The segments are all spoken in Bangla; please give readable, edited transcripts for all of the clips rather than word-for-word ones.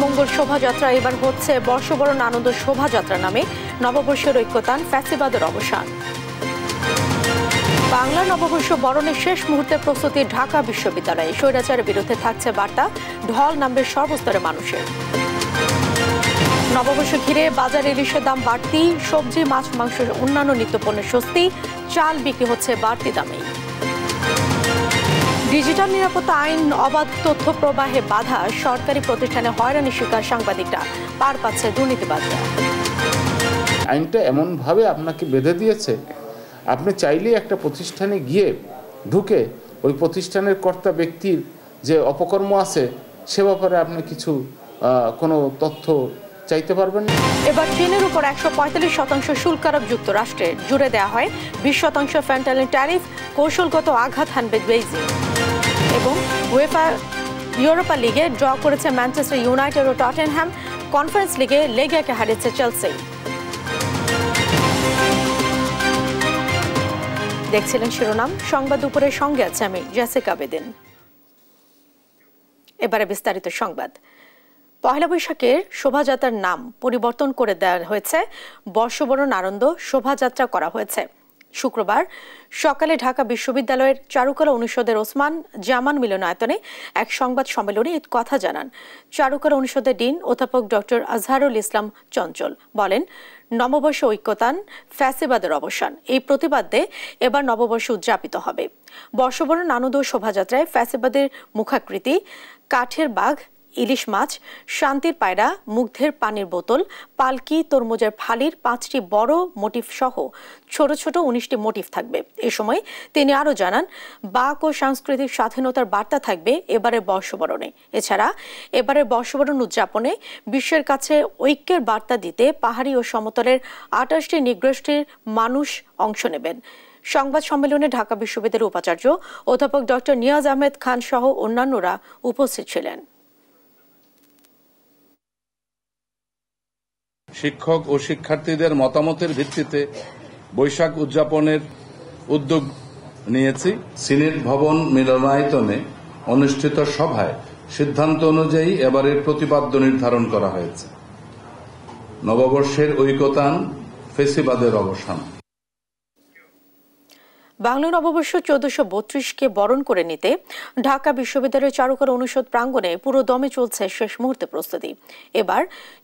মঙ্গল শোভাযাত্রা এবার হচ্ছে বর্ষবরণ আনন্দ শোভাযাত্রা নামে। নববর্ষের ঐক্যতান, ফ্যাসিবাদের অবসান। বাংলা নববর্ষ বরণের শেষ মুহূর্তে প্রস্তুতি ঢাকা বিশ্ববিদ্যালয়ে। স্বৈরাচারের বিরুদ্ধে থাকছে বার্তা, ঢল নামবে সর্বস্তরের মানুষের। নববর্ষ ঘিরে বাজারে ইলিশের দাম বাড়তি, সবজি মাছ মাংস অন্যান্য নিত্যপণ্যের স্বস্তি, চাল বিক্রি হচ্ছে বাড়তি দামে। ডিজিটাল নিরাপত্তা আইন, অবাধ তথ্য প্রবাহে বাধা, সরকারি প্রতিষ্ঠানে হয়রানির শিকার সাংবাদিকরা, পার পাচ্ছে দুর্নীতিবাজরা। আইনটা এমনভাবে আপনাকে বেঁধে দিয়েছে, আপনি চাইলেই একটা প্রতিষ্ঠানে গিয়ে ঢুকে ওই প্রতিষ্ঠানের কর্তা ব্যক্তির যে অপকর্ম আছে সে ব্যাপারে আপনি কিছু কোনো তথ্য চাইতে পারবেন না। এবার চীনের উপর 145% শুল্ক আরোপ যুক্তরাষ্ট্রের, জুড়ে দেওয়া হয় 20% ফ্যান্টানিল ট্যারিফ, কৌশলগত আঘাত হানবে বেইজিং। এবং উয়েফা ইউরোপা লিগে ড্র করেছে ম্যানচেস্টার ইউনাইটেড ও টটেনহ্যাম, কনফারেন্স লিগে লেগিয়াকে হারিয়েছে চেলসি। দেখছিলেন শিরোনাম, সংবাদ দুপুরের সঙ্গে আছে আমি জেসিকা বেদিন। এবারে বিস্তারিত সংবাদ। পহেলা বৈশাখের শোভাযাত্রার নাম পরিবর্তন করে দেওয়া হয়েছে, বর্ষবরণ আনন্দ শোভাযাত্রা করা হয়েছে। শুক্রবার সকালে ঢাকা বিশ্ববিদ্যালয়ের চারুকলা অনুষদের ওসমান জামান মিলনায়তনে এক সংবাদ সম্মেলনে এই কথা জানান চারুকলা অনুষদের ডিন অধ্যাপক ডক্টর আজহারুল ইসলাম চঞ্চল। বলেন, নববর্ষ ঐক্যতান, ফ্যাসিবাদের অবসান, এই প্রতিবাদে এবার নববর্ষ উদযাপিত হবে। বর্ষবরণ আনন্দ শোভাযাত্রায় ফ্যাসিবাদের মুখাকৃতি, কাঠের বাঘ, ইলিশ মাছ, শান্তির পায়রা, মুগ্ধের পানির বোতল, পালকি, তরমুজের ফালির 5টি বড় মোটিফ সহ ছোট ছোট 19টি মোটিফ থাকবে। এ সময় তিনি আরও জানান, বাক ও সাংস্কৃতিক স্বাধীনতার বার্তা থাকবে এবারের বর্ষবরণে। এছাড়া এবারের বর্ষবরণ উদযাপনে বিশ্বের কাছে ঐক্যের বার্তা দিতে পাহাড়ি ও সমতলের 28টি নৃগোষ্ঠীর মানুষ অংশ নেবেন। সংবাদ সম্মেলনে ঢাকা বিশ্ববিদ্যালয়ের উপাচার্য অধ্যাপক ডক্টর নিয়াজ আহমেদ খান সহ অন্যান্যরা উপস্থিত ছিলেন। শিক্ষক ও শিক্ষার্থীদের মতামতের ভিত্তিতে বৈশাখ উদযাপনের উদ্যোগ নিয়েছি। সিনেট ভবন মিলনায়তনে অনুষ্ঠিত সভায় সিদ্ধান্ত অনুযায়ী এবারের প্রতিপাদ্য নির্ধারণ করা হয়েছে, নববর্ষের ঐক্যতান, ফ্যাসিবাদের অবসান। বাংলা নববর্ষ 1432কে বরণ করে নিতে ঢাকা বিশ্ববিদ্যালয়ের চারুকলা অনুষদ প্রাঙ্গণে পুরো দমে চলছে শেষ মুহূর্তে প্রস্তুতি। এবার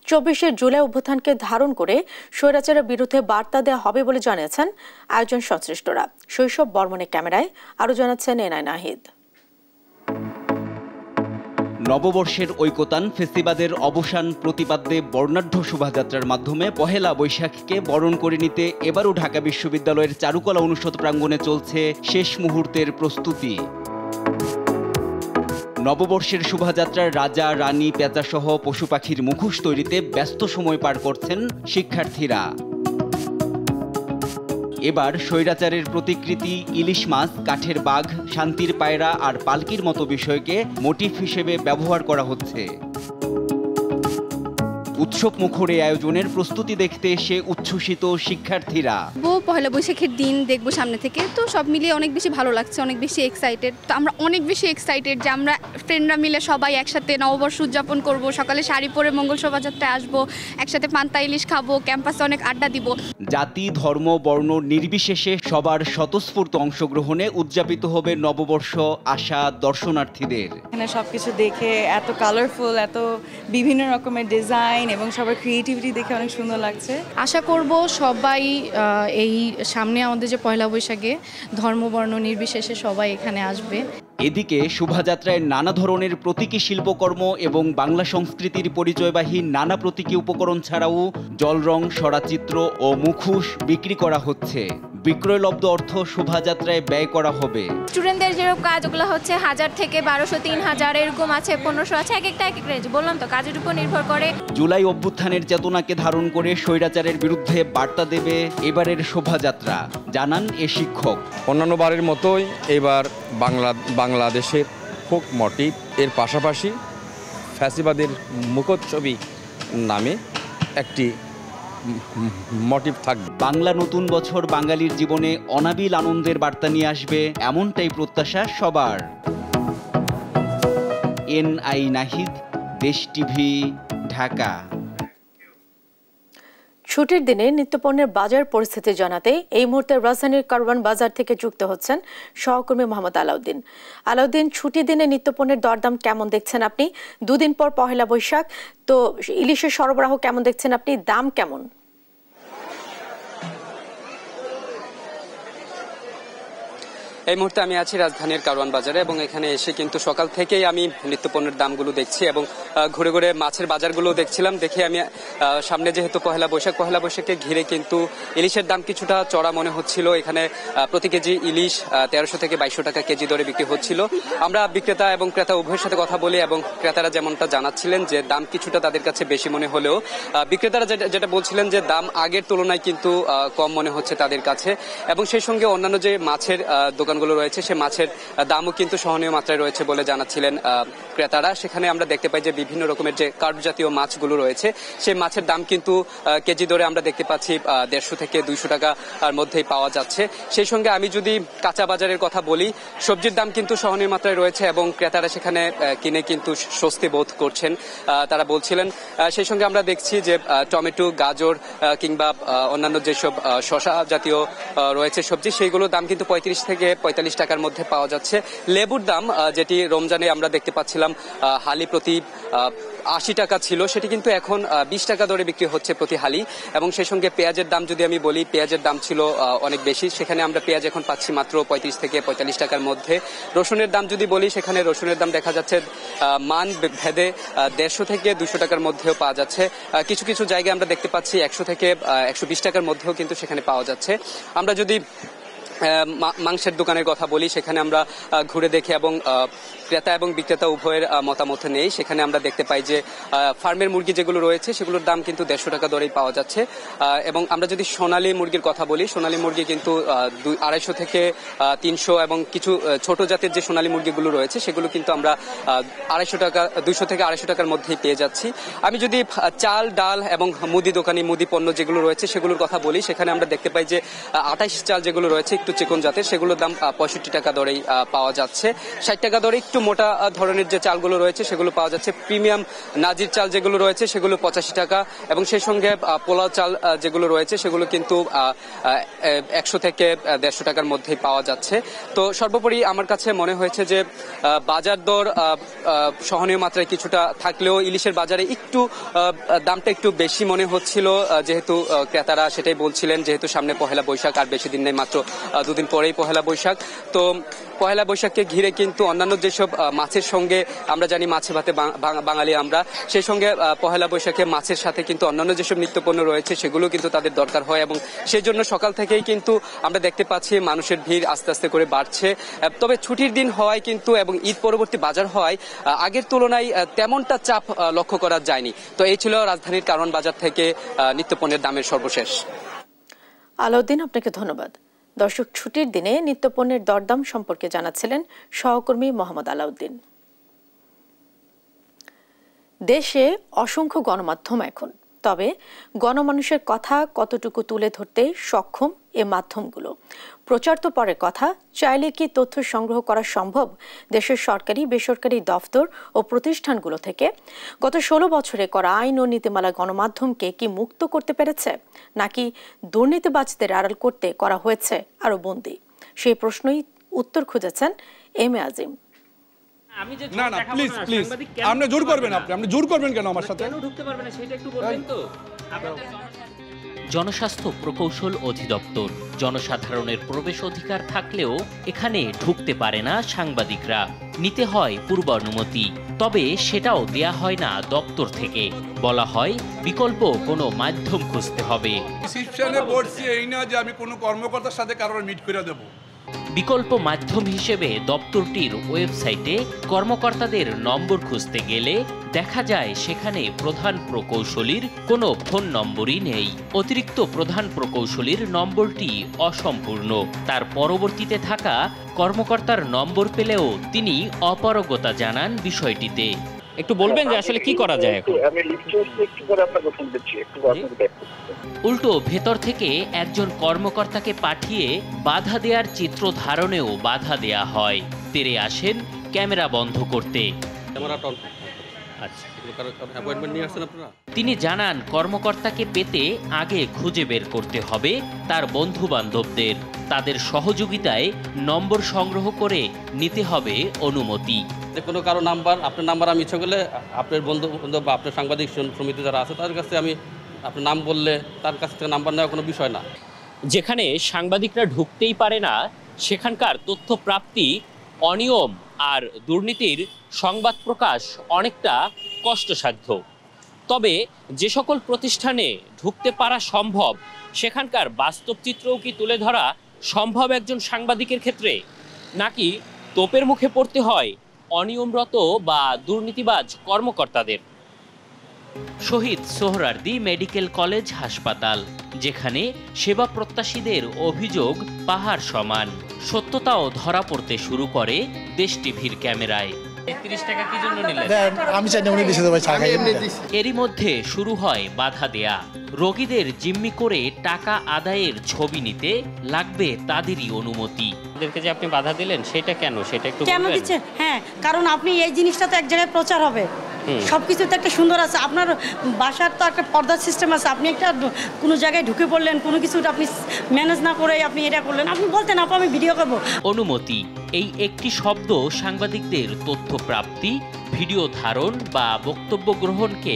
24শে জুলাই অভ্যুত্থানকে ধারণ করে স্বৈরাচারের বিরুদ্ধে বার্তা দেওয়া হবে বলে জানিয়েছেন আয়োজন সংশ্লিষ্টরা। শৈশব বর্মনের ক্যামেরায় আরও জানাচ্ছেন এনআই নাহিদ। নববর্ষের ঐক্যতান, ফেস্টিভালের অবসান প্রতিপাদ্যে বর্ণাঢ্য শোভাযাত্রার মাধ্যমে পহেলা বৈশাখকে বরণ করে নিতে এবারও ঢাকা বিশ্ববিদ্যালয়ের চারুকলা অনুষদ প্রাঙ্গণে চলছে শেষ মুহূর্তের প্রস্তুতি। নববর্ষের শোভাযাত্রার রাজা, রানী, পেঁচাসহ পশু পাখির মুখোশ তৈরিতে ব্যস্ত সময় পার করছেন শিক্ষার্থীরা। এবার স্বৈরাচারের প্রতিকৃতি, ইলিশ মাছ, কাঠের বাঘ, শান্তির পায়রা আর পালকির মতো বিষয়কে মোটিফ হিসেবে ব্যবহার করা হচ্ছে। উৎসব মুখর এই আয়োজনের প্রস্তুতি দেখতে এসে উচ্ছ্বসিত শিক্ষার্থীরা। পহেলা বৈশাখের দিন দেখবো সামনে থেকে, তো সব মিলিয়ে অনেক বেশি ভালো লাগছে, অনেক বেশি এক্সাইটেড। তো আমরা অনেক বেশি এক্সাইটেড যে আমরা ফ্রেন্ডরা মিলে সবাই একসাথে নববর্ষ উদযাপন করব। সকালে শাড়ি পরে মঙ্গল শোভাযাত্রায় আসবো, একসাথে পান্তা ইলিশ খাবো, ক্যাম্পাসে অনেক আড্ডা দিব। জাতি, ধর্ম, বর্ণ নির্বিশেষে সবার স্বতঃস্ফূর্ত অংশগ্রহণে উদযাপিত হবে নববর্ষ আশা দর্শনার্থীদের। এখানে সবকিছু দেখে এত কালারফুল, এত বিভিন্ন রকমের ডিজাইন এবং সবার ক্রিয়েটিভিটি দেখে অনেক সুন্দর লাগছে। আশা করব সবাই এই সামনে আমাদের যে পয়লা বৈশাখে ধর্ম বর্ণ নির্বিশেষে সবাই এখানে আসবে। এদিকে শোভাযাত্রায় নানা ধরনের প্রতীকী শিল্পকর্ম এবং বাংলা সংস্কৃতির পরিচয়বাহী নানা প্রতীকী উপকরণ ছাড়াও জলরং, সরাচিত্র ও মুখোশ বিক্রি করা হচ্ছে। বিক্রয়লব্ধ অর্থ শোভাযাত্রায় ব্যয় করা হবে। স্টুডেন্টদের যেরকম কাজ, ওগুলো হচ্ছে 1000 থেকে 1200, 3000 এরকম আছে, 1500 আছে, এক একটা রেঞ্জ। বললাম তো, কাজের উপর নির্ভর করে। জুলাই অভ্যুত্থানের চেতনাকে ধারণ করে স্বৈরাচারের বিরুদ্ধে বার্তা দেবে এবারের শোভাযাত্রা, জানান এ শিক্ষক। অন্যান্য বারের মতোই এবার বাংলাদেশের ফোক মোটিভ এর পাশাপাশি ফ্যাসিবাদের মুখচ্ছবি নামে একটি মোটিভ থাকবে। বাংলা নতুন বছর বাঙালির জীবনে অনাবিল আনন্দের বার্তা নিয়ে আসবে, এমনটাই প্রত্যাশা সবার। এনআই নাহিদ, দেশ টিভি, ঢাকা। ছুটির দিনে নিত্যপণ্যের বাজার পরিস্থিতি জানাতে এই মুহূর্তে রাজধানীর কারওয়ান বাজার থেকে যুক্ত হচ্ছেন সহকর্মী মোহাম্মদ আলাউদ্দিন। আলাউদ্দিন, ছুটির দিনে নিত্যপণ্যের দরদাম কেমন দেখছেন আপনি? দুদিন পর পহেলা বৈশাখ, তো ইলিশের সরবরাহ কেমন দেখছেন আপনি? দাম কেমন? এই মুহূর্তে আমি আছি রাজধানীর কারওয়ান বাজারে এবং এখানে এসে কিন্তু সকাল থেকেই আমি নিত্যপণ্যের দামগুলো দেখছি এবং ঘুরে ঘুরে মাছের বাজারগুলো দেখছিলাম। দেখে আমি সামনে যেহেতু পহেলা বৈশাখকে ঘিরে কিন্তু ইলিশের দাম কিছুটা চড়া মনে হচ্ছিল। এখানে প্রতি কেজি ইলিশ 1300 থেকে 2200 টাকা কেজি দরে বিক্রি হচ্ছিল। আমরা বিক্রেতা এবং ক্রেতা উভয়ের সাথে কথা বলি এবং ক্রেতারা যেমনটা জানাচ্ছিলেন যে দাম কিছুটা তাদের কাছে বেশি মনে হলেও বিক্রেতারা যেটা বলছিলেন যে দাম আগের তুলনায় কিন্তু কম মনে হচ্ছে তাদের কাছে। এবং সেই সঙ্গে অন্যান্য যে মাছের দোকানগুলো রয়েছে সে মাছের দামও কিন্তু সহনীয় মাত্রায় রয়েছে বলে জানাচ্ছিলেন ক্রেতারা। সেখানে আমরা দেখতে পাই যে বিভিন্ন রকমের যে কার্প জাতীয় মাছগুলো রয়েছে সেই মাছের দাম কিন্তু কেজি দরে আমরা দেখতে পাচ্ছি 150 থেকে 200 টাকার মধ্যেই পাওয়া যাচ্ছে। সেই সঙ্গে আমি যদি কাঁচা বাজারের কথা বলি, সবজির দাম কিন্তু সহনীয় মাত্রায় রয়েছে এবং ক্রেতারা সেখানে কিনে কিন্তু স্বস্তি বোধ করছেন তারা বলছিলেন। সেই সঙ্গে আমরা দেখছি যে টমেটো, গাজর কিংবা অন্যান্য যেসব শসা জাতীয় রয়েছে সবজি, সেইগুলোর দাম কিন্তু 35 থেকে 45 টাকার মধ্যে পাওয়া যাচ্ছে। লেবুর দাম যেটি রমজানে আমরা দেখতে পাচ্ছিলাম হালি প্রতি 80 টাকা ছিল, সেটি কিন্তু এখন 20 টাকা দরে বিক্রি হচ্ছে প্রতি হালি। এবং সেই সঙ্গে পেঁয়াজের দাম যদি আমি বলি, পেঁয়াজের দাম ছিল অনেক বেশি, সেখানে আমরা পেঁয়াজ এখন পাচ্ছি মাত্র 35 থেকে 45 টাকার মধ্যে। রসুনের দাম যদি বলি, সেখানে রসুনের দাম দেখা যাচ্ছে মান ভেদে 150 থেকে 200 টাকার মধ্যেও পাওয়া যাচ্ছে। কিছু কিছু জায়গায় আমরা দেখতে পাচ্ছি 100 থেকে 120 টাকার মধ্যেও কিন্তু সেখানে পাওয়া যাচ্ছে। আমরা যদি মাংসের দোকানের কথা বলি, সেখানে আমরা ঘুরে দেখি এবং ক্রেতা এবং বিক্রেতা উভয়ের মতামত নেই। সেখানে আমরা দেখতে পাই যে ফার্মের মুরগি যেগুলো রয়েছে সেগুলোর দাম কিন্তু 150 টাকা দরেই পাওয়া যাচ্ছে। এবং আমরা যদি সোনালী মুরগির কথা বলি, সোনালী মুরগি কিন্তু 250 থেকে 300 এবং কিছু ছোট জাতের যে সোনালী মুরগিগুলো রয়েছে সেগুলো কিন্তু আমরা 250 টাকা 200 থেকে 250 টাকার মধ্যেই পেয়ে যাচ্ছি। আমি যদি চাল, ডাল এবং মুদি পণ্য যেগুলো রয়েছে সেগুলোর কথা বলি, সেখানে আমরা দেখতে পাই যে 28 চাল যেগুলো রয়েছে একটু চিকন জাতের, সেগুলোর দাম 65 টাকা দরেই পাওয়া যাচ্ছে। 60 টাকা দরে একটু মোটা ধরনের যে চালগুলো রয়েছে সেগুলো পাওয়া যাচ্ছে। প্রিমিয়াম নাজির চাল যেগুলো রয়েছে সেগুলো 85 টাকা এবং সেই সঙ্গে পোলাও চাল যেগুলো রয়েছে সেগুলো কিন্তু 100 থেকে 150 টাকার মধ্যেই পাওয়া যাচ্ছে। তো সর্বোপরি আমার কাছে মনে হয়েছে যে বাজার দর সহনীয় মাত্রায় কিছুটা থাকলেও ইলিশের বাজারে একটু দামটা একটু বেশি মনে হচ্ছিল, যেহেতু ক্রেতারা সেটাই বলছিলেন যেহেতু সামনে পহেলা বৈশাখ, আর বেশি দিন নেই, মাত্র 2 দিন পরেই পহেলা বৈশাখ। তো পহেলা বৈশাখকে ঘিরে কিন্তু অন্যান্য যেসব মাছের সঙ্গে আমরা জানি মাছে ভাতে বাঙালি আমরা, সেই সঙ্গে পহেলা বৈশাখে মাছের সাথে কিন্তু অন্যান্য যেসব নিত্যপণ্য রয়েছে সেগুলো কিন্তু তাদের দরকার হয় এবং সেই জন্য সকাল থেকেই কিন্তু আমরা দেখতে পাচ্ছি মানুষের ভিড় আস্তে আস্তে করে বাড়ছে। তবে ছুটির দিন হওয়ায় কিন্তু এবং ঈদ পরবর্তী বাজার হওয়ায় আগের তুলনায় তেমনটা চাপ লক্ষ্য করা যায়নি। তো এই ছিল রাজধানীর কারওয়ান বাজার থেকে নিত্যপণ্যের দামের সর্বশেষ। আলাউদ্দিন, আপনাকে ধন্যবাদ। দর্শক, ছুটির দিনে নিত্যপণ্যের দরদাম সম্পর্কে জানাচ্ছিলেন সহকর্মী মোহাম্মদ আলাউদ্দিন। দেশে অসংখ্য গণমাধ্যম এখন, তবে গণমানুষের কথা কতটুকু তুলে ধরতে সক্ষম এ মাধ্যমগুলো? প্রচার তো পরের কথা, চাইলে কি তথ্য সংগ্রহ করা সম্ভব দেশের সরকারি বেসরকারি দফতর ও প্রতিষ্ঠানগুলো থেকে? গত 16 বছরে করা আইন ও নীতিমালা গণমাধ্যমকে কি মুক্ত করতে পেরেছে, নাকি দুর্নীতিবাজদের আড়াল করতে করা হয়েছে আরো বন্দী? সেই প্রশ্নই উত্তর খুঁজেছেন এম এ আজিম। না না, প্লিজ প্লিজ, আপনি জোর করবেন, আপনি জোর করবেন কেন আমার সাথে? ঢুকতে পারবে না সেটা একটু বলবেন তো। জনস্বাস্থ্য প্রকৌশল অধিদপ্তর। জনসাধারণের প্রবেশ অধিকার থাকলেও এখানে ঢুকতে পারে না সাংবাদিকরা, নিতে হয় পূর্বানুমতি। তবে সেটাও দেয়া হয় না দপ্তর থেকে, বলা হয় বিকল্প কোনো মাধ্যম খুঁজতে হবে। ডিসিশনে বলছি এই না যে আমি কোনো কর্মকর্তার সাথে কারোর মিট করে দেব। বিকল্প মাধ্যম হিসেবে দপ্তরটির ওয়েবসাইটে কর্মকর্তাদের নম্বর খুঁজতে গেলে দেখা যায় সেখানে প্রধান প্রকৌশলীর কোনো ফোন নম্বরই নেই। অতিরিক্ত প্রধান প্রকৌশলীর নম্বরটি অসম্পূর্ণ। তার পরবর্তীতে থাকা কর্মকর্তার নম্বর পেলেও তিনি অপারগতা জানান বিষয়টিতে। একটু বলবেন যে আসলে কি করা যায় এখন? উল্টো ভেতর থেকে একজন কর্মকর্তাকে পাঠিয়ে বাধা দেওয়ার চিত্র ধারণেও বাধা দেয়া হয়। তেরে আসেন ক্যামেরা বন্ধ করতে। তিনি জানান কর্মকর্তাকে পেতে আগে খুঁজে বের করতে হবে তার বন্ধু বান্ধবদের, তাদের সহযোগিতায় নম্বর সংগ্রহ করে নিতে হবে অনুমতি। কোনো কারো নাম্বার, আপনার নাম্বার আমি ইচ্ছা করলে আপনার বন্ধু বান্ধব বা আপনার সাংবাদিক সমিতি যারা আছে তাদের কাছে আমি আপনার নাম বললে তার কাছ থেকে নাম্বার নেওয়া কোনো বিষয় না। যেখানে সাংবাদিকরা ঢুকতেই পারে না সেখানকার তথ্য প্রাপ্তি, অনিয়ম আর দুর্নীতির সংবাদ প্রকাশ অনেকটা কষ্টসাধ্য। তবে যে সকল প্রতিষ্ঠানে ঢুকতে পারা সম্ভব সেখানকার বাস্তব চিত্রও কি তুলে ধরা সম্ভব একজন সাংবাদিকের ক্ষেত্রে, নাকি তোপের মুখে পড়তে হয় অনিয়মরত বা দুর্নীতিবাজ কর্মকর্তাদের? শহীদ সোহরাওয়ার্দী মেডিকেল কলেজ হাসপাতাল, যেখানে সেবা প্রত্যাশীদের অভিযোগ পাহাড় সমান, সত্যতাও ধরা পড়তে শুরু করে দেশ টিভির ক্যামেরায়। 30 টাকা কি জন্য নিলেন? আমি চাই না উনি দিতে ভাই, ছাড়া এরই মধ্যে শুরু হয় বাধা দেয়া। রোগীদের জিম্মি করে টাকা আদায়ের ছবি নিতে লাগবে তাদেরই অনুমতি। এদেরকে যে আপনি বাধা দিলেন সেটা কেন, সেটা একটু কেন দিচ্ছে? হ্যাঁ, কারণ আপনি এই জিনিসটা তো এক জায়গায় প্রচার হবে, সবকিছু তো একটা সুন্দর আছে। আপনার বাসার তো একটা পর্দার সিস্টেম আছে, আপনি একটা কোনো জায়গায় ঢুকে পড়লেন, কোনো কিছু আপনি ম্যানেজ না করে আপনি এটা করলেন, আপনি বলতেন আপু আমি ভিডিও করব। অনুমতি এই একটি শব্দ সাংবাদিকদের তথ্য প্রাপ্তি, ভিডিও ধারণ বা বক্তব্য গ্রহণকে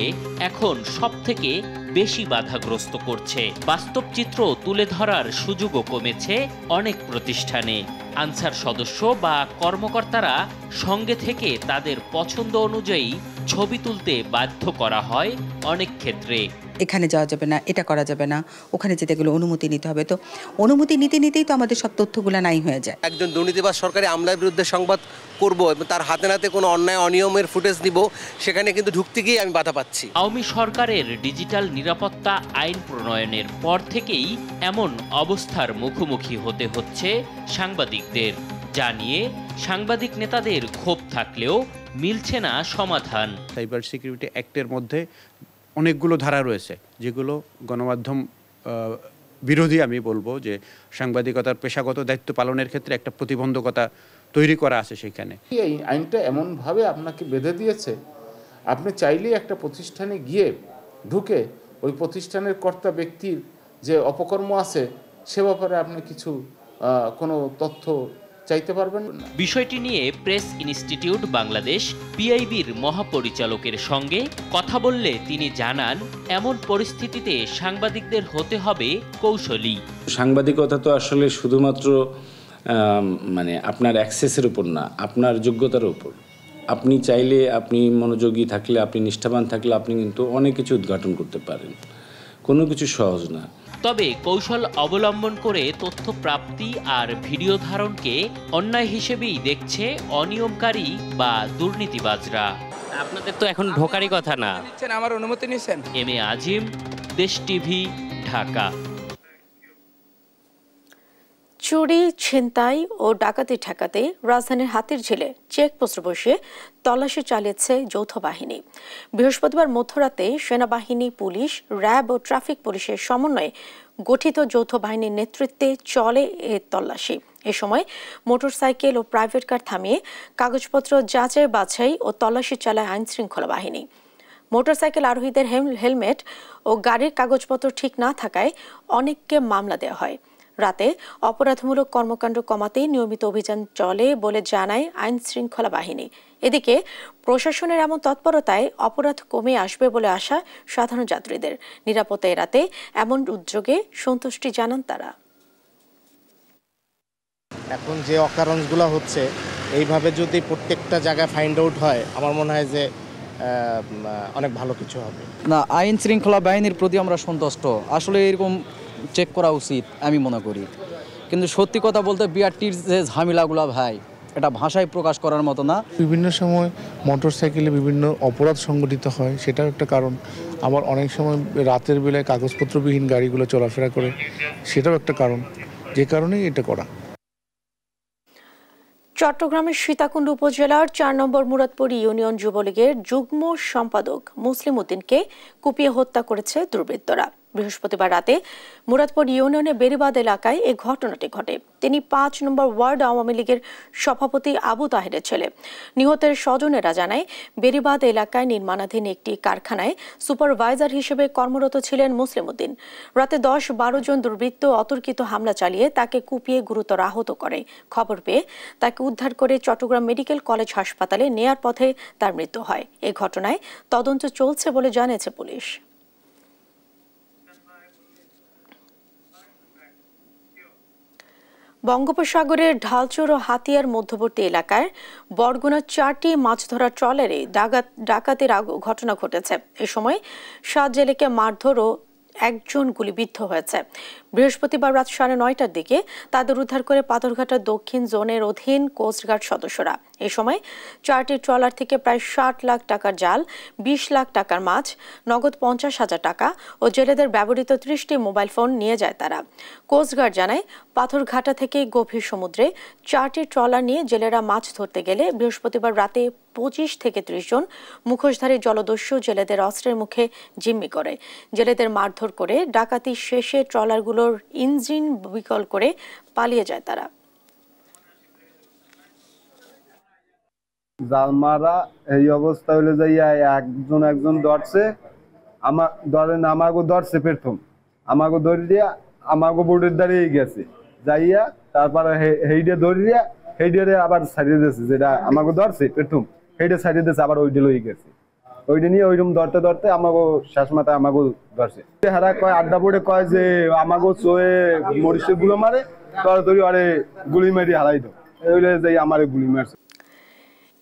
এখন সবথেকে বেশি বাধাগ্রস্ত করছে। বাস্তব চিত্র তুলে ধরার সুযোগও কমেছে অনেক প্রতিষ্ঠানে। আনসার সদস্য বা কর্মকর্তারা সঙ্গে থেকে তাদের পছন্দ অনুযায়ী ছবি তুলতে বাধ্য করা হয় অনেক ক্ষেত্রে। এখানে যাওয়া যাবে না, এটা করা যাবে না, ওখানে যেতে গেলে অনুমতি নিতে হবে। তো অনুমতি নিতে নিতেই তো আমাদের সব তথ্যগুলো নাই হয়ে যায়। একজন দুর্নীতিবাজ সরকারি আমলার বিরুদ্ধে সংবাদ করব এবং তার হাতে নাতে কোনো অন্যায় অনিয়মের ফুটেজ দিব, সেখানে কিন্তু ঢুকতে গিয়ে আমি বাধা পাচ্ছি। আওয়ামী সরকারের ডিজিটাল নিরাপত্তা আইন প্রণয়নের পর থেকেই এমন অবস্থার মুখোমুখি হতে হচ্ছে সাংবাদিকদের, যা নিয়ে সাংবাদিক নেতাদের ক্ষোভ থাকলেও মিলছে না সমাধান। সাইবার সিকিউরিটি অ্যাক্টের মধ্যে অনেকগুলো ধারা রয়েছে যেগুলো গণমাধ্যম বিরোধী। আমি বলবো যে সাংবাদিকতার পেশাগত দায়িত্ব পালনের ক্ষেত্রে একটা প্রতিবন্ধকতা তৈরি করা আছে সেখানে। এই আইনটা এমনভাবে আপনাকে বেঁধে দিয়েছে, আপনি চাইলেই একটা প্রতিষ্ঠানে গিয়ে ঢুকে ওই প্রতিষ্ঠানের কর্তা ব্যক্তির যে অপকর্ম আছে সে ব্যাপারে আপনি কিছু কোনো তথ্য চাইতে পারবেন না। বিষয়টি নিয়ে প্রেস ইনস্টিটিউট বাংলাদেশ পিআইবির মহাপরিচালকের সঙ্গে কথা বললে তিনি জানান, এমন পরিস্থিতিতে সাংবাদিকদের হতে হবে কৌশলী। সাংবাদিকতা তো আসলে শুধুমাত্র মানে আপনার অ্যাক্সেসের উপর না, আপনার যোগ্যতার উপর। আপনি চাইলে, আপনি মনোযোগী থাকলে, আপনি নিষ্ঠাবান থাকলে আপনি কিন্তু অনেক কিছু উদ্ঘাটন করতে পারেন। কোনো কিছু সহজ না। তবে কৌশল অবলম্বন করে তথ্য প্রাপ্তি আর ভিডিও ধারণকে অন্যায় হিসেবেই দেখছে অনিয়মকারী বা দুর্নীতিবাজরা। আপনাদের তো এখন ঢোকারই কথা না। আমার অনুমতি নিছেন। এম এ আজিম, দেশ টিভি, ঢাকা। চুরি, ছিনতাই ও ডাকাতি ঠেকাতে রাজধানীর হাতিরঝিলে চেকপোস্ট বসিয়ে তল্লাশি চালিয়েছে যৌথ বাহিনী। বৃহস্পতিবার মধ্যরাতে সেনাবাহিনী, পুলিশ, র্যাব ও ট্রাফিক পুলিশের সমন্বয়ে গঠিত যৌথ বাহিনীর নেতৃত্বে চলে এ তল্লাশি। এ সময় মোটরসাইকেল ও প্রাইভেট কার থামিয়ে কাগজপত্র যাচাই বাছাই ও তল্লাশি চালায় আইনশৃঙ্খলা বাহিনী। মোটরসাইকেল আরোহীদের হেলমেট ও গাড়ির কাগজপত্র ঠিক না থাকায় অনেককে মামলা দেওয়া হয়। রাতে অপরাধমূলক কর্মকাণ্ড কমাতেই নিয়মিত অভিযান চলে বলে জানায় আইন শৃঙ্খলা বাহিনী। এদিকে প্রশাসনের এমন তৎপরতায় অপরাধ কমে আসবে বলে আশা সাধারণ যাত্রীদের। নিরাপত্তা এড়াতে এমন উদ্যোগে সন্তুষ্টি জানান তারা। এখন যে অকারণগুলো হচ্ছে, এইভাবে যদি প্রত্যেকটা জায়গায় ফাইন্ড আউট হয়, আমার মনে হয় যে অনেক ভালো কিছু হবে। না, আইন শৃঙ্খলা বাহিনীর প্রতি আমরা সন্তুষ্ট। আসলে এরকম চেক করা উচিত আমি মনে করি। কিন্তু সত্যি কথা বলতে বিআরটির যে ঝামেলাগুলো ভাই, এটা ভাষায় প্রকাশ করার মতো না। বিভিন্ন সময় মোটরসাইকেলে বিভিন্ন অপরাধ সংঘটিত হয়, সেটাও একটা কারণ। আবার অনেক সময় রাতের বেলায় কাগজপত্রবিহীন গাড়িগুলো চলাফেরা করে, সেটাও একটা কারণ, যে কারণেই এটা করা। চট্টগ্রামের সীতাকুণ্ড উপজেলার ৪ নম্বর মুরাদপুর ইউনিয়ন যুবলীগের যুগ্ম সম্পাদক মুসলিম উদ্দিনকে কুপিয়ে হত্যা করেছে দুর্বৃত্তরা। বৃহস্পতিবার রাতে মুরাদপুর ইউনিয়নের বেরিবাদ এলাকায় এই ঘটনাটি ঘটে। তিনি ৫ নম্বর ওয়ার্ড আওয়ামী লীগের সভাপতি আবু তাহেরের ছেলে। নিহতের স্বজনেরা জানায়, বেরিবাদ এলাকায় নির্মাণাধীন একটি কারখানায় সুপারভাইজার হিসেবে কর্মরত ছিলেন মুসলিম উদ্দিন। রাতে ১০-১২ জন দুর্বৃত্ত অতর্কিত হামলা চালিয়ে তাকে কুপিয়ে গুরুতর আহত করে। খবর পেয়ে তাকে উদ্ধার করে চট্টগ্রাম মেডিকেল কলেজ হাসপাতালে নেয়ার পথে তার মৃত্যু হয়। এ ঘটনায় তদন্ত চলছে বলে জানিয়েছে পুলিশ। বঙ্গোপসাগরের ঢালচর ও হাতিয়ার মধ্যবর্তী এলাকায় বরগুনার 4টি মাছ ধরার ট্রলারে ডাকাতির ঘটনা ঘটেছে। এ সময় 7 জেলেকে মারধর ও একজন গুলিবিদ্ধ হয়েছে। বৃহস্পতিবার রাত 9:30টার দিকে তাদের উদ্ধার করে পাথরঘাটা দক্ষিণ জোনের অধীন কোস্টগার্ড সদস্যরা। এ সময় 4টি ট্রলার থেকে প্রায় 60 লাখ টাকার জাল, 20 লাখ টাকার মাছ, নগদ 50,000 টাকা ও জেলেদের ব্যবহৃত 30টি মোবাইল ফোন নিয়ে যায় তারা। কোস্টগার্ড জানায়, পাথরঘাটা থেকে গভীর সমুদ্রে 4টি ট্রলার নিয়ে জেলেরা মাছ ধরতে গেলে বৃহস্পতিবার রাতে 25 থেকে 30 জন মুখোশধারী জলদস্যু জেলেদের অস্ত্রের মুখে জিম্মি করে। জেলেদের মারধর করে ডাকাতি শেষে ট্রলারগুলোর ইঞ্জিন বিকল করে পালিয়ে যায় তারা। জাল মারা এই অবস্থা হলে যাইয়া একজন ধরছে, ধরেন আমাকে ধরছে প্রথম, আমাকে ধরিয়া আমাকে বোর্ডের দাঁড়িয়ে গেছে যাইয়া, তারপরে হেইডে ধরিয়া হেইডে আবার ছাড়িয়ে দিয়েছে, যেটা আমাকে ধরছে প্রথম হেইডে ছাড়িয়ে দিয়েছে, আবার ওইডে লই গেছে। ওইটা নিয়ে ওইরকম ধরতে ধরতে আমাকে শেষ মাথায় আমাকে ধরছে। হারা কয় আড্ডা বোর্ডে কয় যে আমাকে চোয়ে মরিচের গুলো মারে, তরি আরে গুলি মারি হারাই দাও, ওইলে যাই আমারে গুলি মারছে।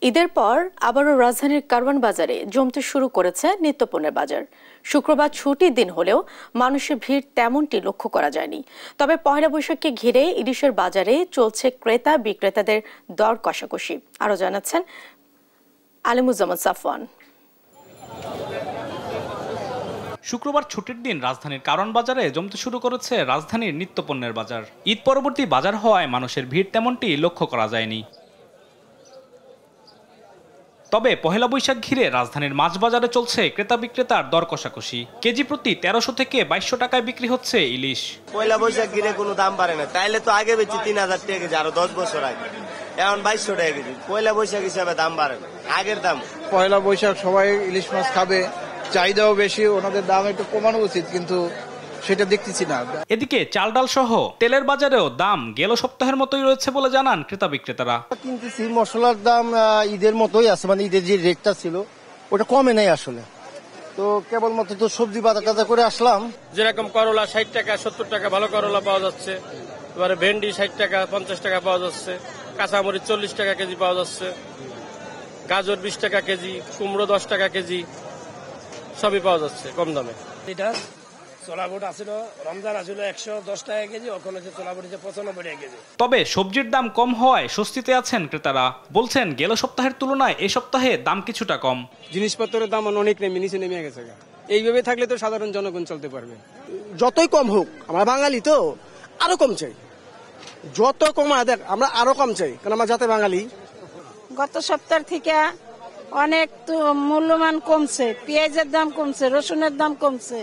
ঈদের পর আবারও রাজধানীর কারওয়ান বাজারে জমতে শুরু করেছে নিত্যপণ্যের বাজার। শুক্রবার ছুটির দিন হলেও মানুষের ভিড় তেমনটি লক্ষ্য করা যায়নি। তবে পহেলা বৈশাখকে ঘিরে ইলিশের বাজারে চলছে ক্রেতা বিক্রেতাদের দর কষাকষি। আরও জানাচ্ছেন আলিমুজ্জামান সাফওয়ান। শুক্রবার ছুটির দিন রাজধানীর কারওয়ান বাজারে জমতে শুরু করেছে রাজধানীর নিত্যপণ্যের বাজার। ঈদ পরবর্তী বাজার হওয়ায় মানুষের ভিড় তেমনটি লক্ষ্য করা যায়নি। তবে পহেলা বৈশাখ ঘিরে রাজধানীর মাছ বাজারে চলছে ক্রেতা বিক্রেতার দর কষাকষি। কেজি প্রতি 1300 থেকে 2200 টাকায় বিক্রি হচ্ছে ইলিশ। পয়লা বৈশাখ ঘিরে কোনো দাম বাড়ে না, তাইলে তো আগে বেচি 3000 টাকা কেজি, আরো 10 বছর আগে, এখন 2200 টাকা কেজি। পয়লা বৈশাখ হিসাবে দাম বাড়ে না, আগের দাম। পয়লা বৈশাখ সবাই ইলিশ মাছ খাবে, চাহিদাও বেশি, ওনাদের দাম একটু কমানো উচিত, কিন্তু সেটা দেখতেছি না। এদিকে চাল ডাল সহ তেলের বাজারেও দাম গেল সপ্তাহের মতোই রয়েছে বলে জানান ক্রেতা বিক্রেতারা। কিনতেছি মশলার দাম ঈদের মতোই আছে, মানে ঈদের যে রেটটা ছিল ওটা কমে নাই আসলে। তো কেবলমাত্র তো সবজি বাজার করে আসলাম। যেরকম করলা 60 টাকা 70 টাকা ভালো করলা পাওয়া যাচ্ছে, এবারে ভেন্ডি 60 টাকা 50 টাকা পাওয়া যাচ্ছে, কাঁচামরিচ 40 টাকা কেজি পাওয়া যাচ্ছে, গাজর 20 টাকা কেজি, কুমড়ো 10 টাকা কেজি, সবই পাওয়া যাচ্ছে কম দামে। এটা চোলাবুট আছিল, রমজান আছিল 110 টাকা কেজি, ওখানে হচ্ছে চোলাবুট 95 টাকা কেজি। তবে সবজির দাম কম হওয়ায় স্বস্তিতে আছেন ক্রেতারা। বলছেন গেল সপ্তাহের তুলনায় এই সপ্তাহে দাম কিছুটা কম। জিনিসপত্রের দাম অনেক নিচে নেমে গেছে। এইভাবে থাকলে তো সাধারণ জনগণ চলতে পারবে। যতই কম হোক, আমরা বাঙালি তো আরো কম চাই, যত কম দেখ আমরা আরো কম চাই, কারণ আমরা যাতে বাঙালি। গত সপ্তাহ থেকে অনেক মূল্যমান কমছে, পেঁয়াজের দাম কমছে, রসুনের দাম কমছে,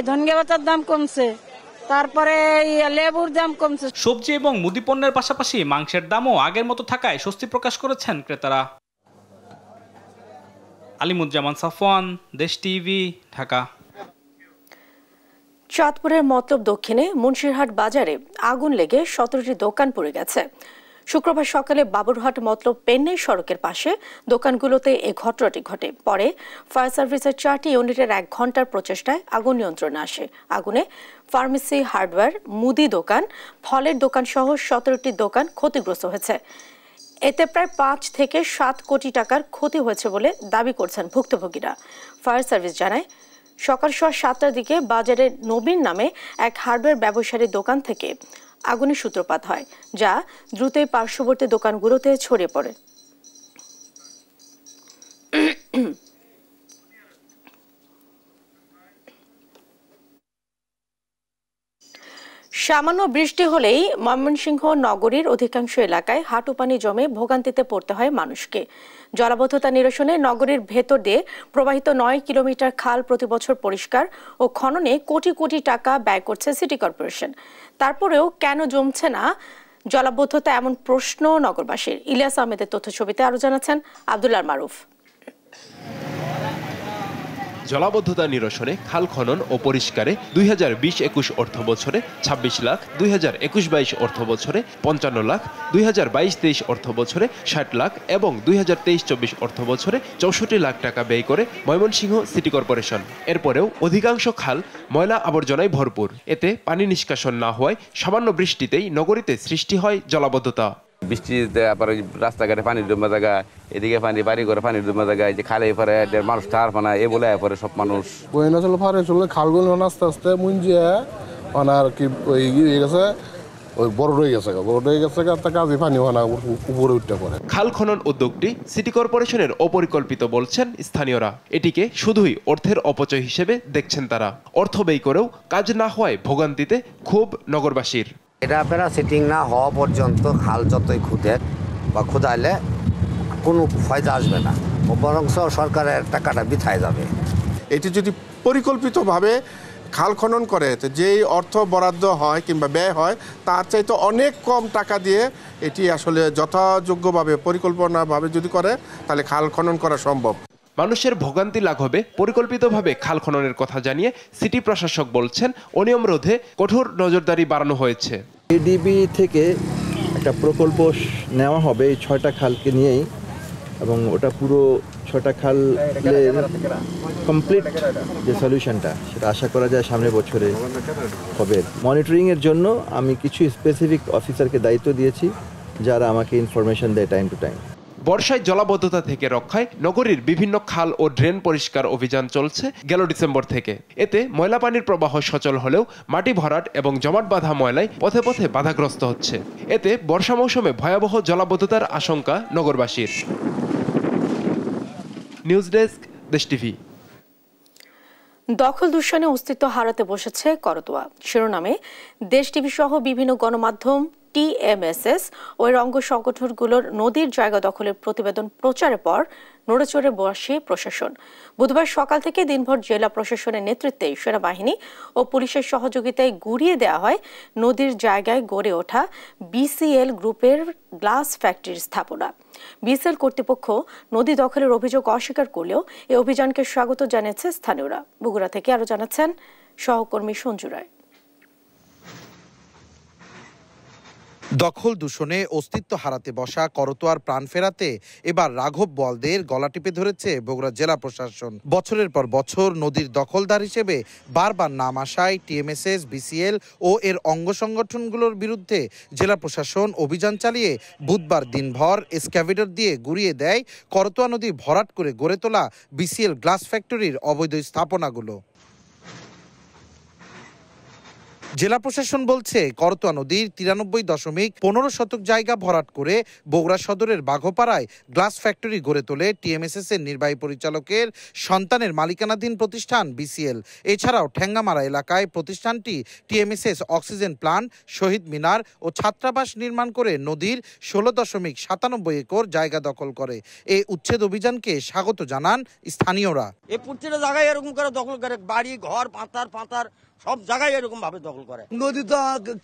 ধনিয়া পাতার দাম কমছে, তারপরে লেবুর দাম কমছে। সবজি এবং মুদি পণ্যের পাশাপাশি মাংসের দামও আগের মতো থাকায় স্বস্তি প্রকাশ করেছেন ক্রেতারা। আলিমুজ্জামান সাফওয়ান, দেশ টিভি, ঢাকা। চাঁদপুরের মতলব দক্ষিণে মুন্সিরহাট বাজারে আগুন লেগে 17টি দোকান পুড়ে গেছে। শুক্রবার সকালে বাবুরহাট মতলব পেন্নাই সড়কের পাশে দোকানগুলোতে এই ঘটনাটি ঘটে। পরে ফায়ার সার্ভিসের 4টি ইউনিটের 1 ঘন্টার প্রচেষ্টায় আগুন নিয়ন্ত্রণে আসে। আগুনে ফার্মেসি, হার্ডওয়্যার, মুদি দোকান, ফলের দোকান সহ 17টি দোকান ক্ষতিগ্রস্ত হয়েছে। এতে প্রায় 5 থেকে 7 কোটি টাকার ক্ষতি হয়েছে বলে দাবি করছেন ভুক্তভোগীরা। ফায়ার সার্ভিস জানায়, সকাল 7টার দিকে বাজারের নবীন নামে এক হার্ডওয়্যার ব্যবসায়ীর দোকান থেকে আগুনের সূত্রপাত হয়, যা দ্রুতই পার্শ্ববর্তী দোকানগুলোতে ছড়িয়ে পড়ে। সামান্য বৃষ্টি হলেই ময়মনসিংহ নগরীর অধিকাংশ এলাকায় হাঁটু পানি জমে ভোগান্তিতে পড়তে হয় মানুষকে। জলাবদ্ধতা নিরসনে নগরীর ভেতর দিয়ে প্রবাহিত 9 কিলোমিটার খাল প্রতিবছর পরিষ্কার ও খননে কোটি কোটি টাকা ব্যয় করছে সিটি কর্পোরেশন। তারপরেও কেন জমছে না জলাবদ্ধতা, এমন প্রশ্ন নগরবাসীর। ইলিয়াস আহমেদের তথ্য ছবিতে আরো জানাচ্ছেন আব্দুল্লাহ মারুফ। জলাবদ্ধতা নিরসনে খাল খনন ও পরিষ্কারে 2020-21 অর্থ বছরে 26 লাখ, 2021-22 অর্থ বছরে 55 লাখ, 2022-23 অর্থ বছরে 60 লাখ এবং 2023-24 অর্থ বছরে 64 লাখ টাকা ব্যয় করে ময়মনসিংহ সিটি কর্পোরেশন। এরপরেও অধিকাংশ খাল ময়লা আবর্জনায় ভরপুর। এতে পানি নিষ্কাশন না হওয়ায় সামান্য বৃষ্টিতেই নগরীতে সৃষ্টি হয় জলাবদ্ধতা। বৃষ্টিতে আবার রাস্তাঘাটে পানির জমা জায়গায়, এদিকে পানি বাড়ি করে পানির জমা জায়গায়, যে খালে পরে মানুষ তার পানা এ বলে পরে সব মানুষ বইনা চলো ফারে চলে খালগুলো আস্তে আস্তে মুঞ্জিয়ে আর কি ইয়ে গেছে, ওই বড় হয়ে গেছে কাজে পানি হয় উপরে উঠতে পারে। খাল খনন উদ্যোগটি সিটি কর্পোরেশনের অপরিকল্পিত বলছেন স্থানীয়রা। এটিকে শুধুই অর্থের অপচয় হিসেবে দেখছেন তারা। অর্থ ব্যয় করেও কাজ না হওয়ায় ভোগান্তিতে ক্ষোভ নগরবাসীর। এটা আপনারা সেটিং না হওয়া পর্যন্ত খাল যতই খুদেন বা খুদাইলে কোনো ফায়দা আসবে না, বরং সরকারের টাকাটা বৃথায় যাবে। এটি যদি পরিকল্পিতভাবে খাল খনন করে যেই অর্থ বরাদ্দ হয় কিংবা ব্যয় হয় তার চাইতে অনেক কম টাকা দিয়ে এটি আসলে যথাযোগ্যভাবে পরিকল্পনাভাবে যদি করে তাহলে খাল খনন করা সম্ভব। মানুষের ভোগান্তি লাঘবে পরিকল্পিতভাবে খাল খননের কথা জানিয়ে সিটি প্রশাসক বলছেন অনিয়ম রোধে কঠোর নজরদারি বাড়ানো হয়েছে। এডিবি থেকে একটা প্রকল্প নেওয়া হবে এই 6টা খালকে নিয়েই, এবং ওটা পুরো 6টা খালের কমপ্লিট যে সলিউশনটা সেটা আশা করা যায় সামনের বছরে হবে। মনিটরিংয়ের জন্য আমি কিছু স্পেসিফিক অফিসারকে দায়িত্ব দিয়েছি যারা আমাকে ইনফরমেশন দেয় টাইম টু টাইম। বর্ষায় জলাবদ্ধতা থেকে রক্ষায় নগরীর বিভিন্ন খাল ও ড্রেন পরিষ্কার অভিযান চলছে গেল ডিসেম্বর থেকে। এতে ময়লা পানির প্রবাহ সচল হলেও মাটি ভরাট এবং জমাট বাঁধা ময়লায় পথে পথে বাধাগ্রস্ত হচ্ছে। এতে বর্ষা মৌসুমে ভয়াবহ জলাবদ্ধতার আশঙ্কা নগরবাসীর। নিউজ ডেস্ক, দেশ টিভি। দখল দূষণে অস্তিত্ব হারাতে বসেছে করতোয়া শিরোনামে দেশ টিভি সহ বিভিন্ন গণমাধ্যম, টিএমএসএস ও এর অঙ্গ সংগঠনগুলোর নদীর জায়গা দখলের প্রতিবেদন প্রচারের পর নড়েচড়ে বসে প্রশাসন। বুধবার সকাল থেকে দিনভর জেলা প্রশাসনের নেতৃত্বে সেনাবাহিনী ও পুলিশের সহযোগিতায় গুড়িয়ে দেওয়া হয় নদীর জায়গায় গড়ে ওঠা বিসিএল গ্রুপের গ্লাস ফ্যাক্টরির স্থাপনা। বিসিএল কর্তৃপক্ষ নদী দখলের অভিযোগ অস্বীকার করলেও এই অভিযানকে স্বাগত জানিয়েছে স্থানীয়রা। বগুড়া থেকে আরো জানাচ্ছেন সহকর্মী সঞ্জু রায়। দখল দূষণে অস্তিত্ব হারাতে বসা করতোয়ার প্রাণ ফেরাতে এবার রাঘব বোয়ালদের গলা টিপে ধরেছে বগুড়া জেলা প্রশাসন। বছরের পর বছর নদীর দখলদার হিসেবে বারবার নাম আসায় টিএমএসএস, বিসিএল ও এর অঙ্গ সংগঠনগুলোর বিরুদ্ধে জেলা প্রশাসন অভিযান চালিয়ে বুধবার দিনভর এক্সক্যাভেটর দিয়ে গুড়িয়ে দেয় করতোয়া নদী ভরাট করে গড়ে তোলা বিসিএল গ্লাস ফ্যাক্টরির অবৈধ স্থাপনাগুলো। জেলা প্রশাসন বলছে করতোয়া নদীর 93.15 শতক জায়গা ভরাট করে বগুড়া সদরের বাঘোপাড়ায় গ্লাস ফ্যাক্টরি গড়ে তোলে টিএমএসএস এর নির্বাহী পরিচালকের সন্তানের মালিকানাধীন প্রতিষ্ঠান বিসিএল। এছাড়াও ঠ্যাঙ্গামারা এলাকায় প্রতিষ্ঠানটি টিএমএসএস অক্সিজেন প্লান্ট, শহীদ মিনার ও ছাত্রাবাস নির্মাণ করে নদীর 16.97 একর জায়গা দখল করে। এই উচ্ছেদ অভিযানকে স্বাগত জানান স্থানীয়রা। এই প্রত্যেকটা জায়গায় এরকম করে দখল করে, বাড়ি ঘর পাতার সব জায়গায় এরকম ভাবে দখল করে। নদী তো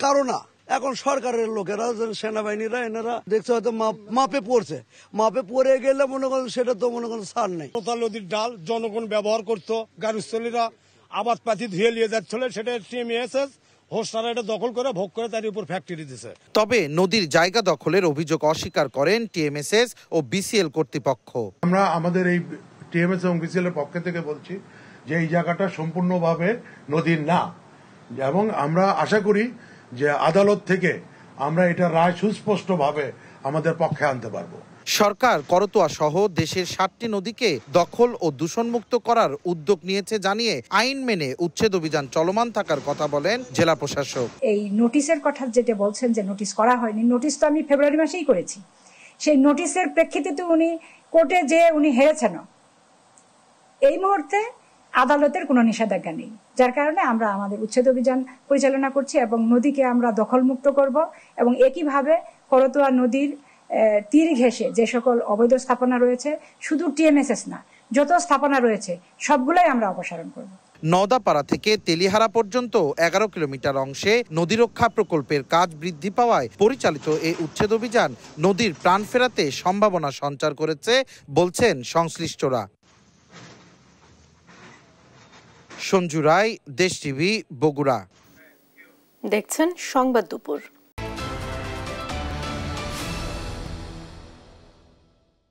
কারো না, এখন সরকারের লোকেরা, সেনাবাহিনীরা, এনারা দেখছে হয়তো মাপে পড়ে গেলে মনে করেন সেটা তো মনে করেন ছাড় নেই। নদীর ডাল জনগণ ব্যবহার করতো, গাড়িস্থলীরা আবাদ পাতি ধুয়ে নিয়ে যাচ্ছিল, সেটা টিএমএসএস হোস্টারা এটা দখল করে ভোগ করে তার উপর ফ্যাক্টরি দিছে। তবে নদীর জায়গা দখলের অভিযোগ অস্বীকার করেন টিএমএসএস ও বিসিএল কর্তৃপক্ষ। আমরা আমাদের এই টিএমএস এবং বিসিএল এর পক্ষ থেকে বলছি যে এই জায়গাটা সম্পূর্ণভাবে নদীর না, এবং আমরা আশা করি যে আদালত থেকে আমরা এটা রায় সুস্পষ্টভাবে আমাদের পক্ষে আনতে পারবো। সরকার করতোয়া সহ দেশের 7টি নদীকে দখল ও দূষণমুক্ত করার উদ্যোগ নিয়েছে জানিয়ে আইন মেনে উচ্ছেদ অভিযান চলমান থাকার কথা বলেন জেলা প্রশাসক। এই নোটিশের কথা যেটা বলছেন যে নোটিশ করা হয়নি, নোটিশ তো আমি ফেব্রুয়ারি মাসেই করেছি। সেই নোটিশের প্রেক্ষিতে তো উনি কোর্টে যে উনি হেরেছেন, এই মুহূর্তে আদালতের কোনো নিষেধাজ্ঞা নেই। যার কারণে আমরা আমাদের উচ্ছেদ অভিযান পরিচালনা করছি এবং নদীকে আমরা দখলমুক্ত করব এবং একইভাবে করতোয়া নদীর তীর ঘেঁষে যে সকল অবৈধ স্থাপনা রয়েছে, শুধু টিএমএসএস না, যত স্থাপনা রয়েছে সবগুলাই আমরা অপসারণ করব। নওদাপাড়া থেকে তেলিহারা পর্যন্ত 11 কিলোমিটার অংশে নদী রক্ষা প্রকল্পের কাজ বৃদ্ধি পাওয়ায় পরিচালিত এই উচ্ছেদ অভিযান নদীর প্রাণ ফেরাতে সম্ভাবনা সঞ্চার করেছে বলছেন সংশ্লিষ্টরা। সঞ্জু রায়, দেশ টিভি, বগুড়া। দেখছেন সংবাদ দুপুর।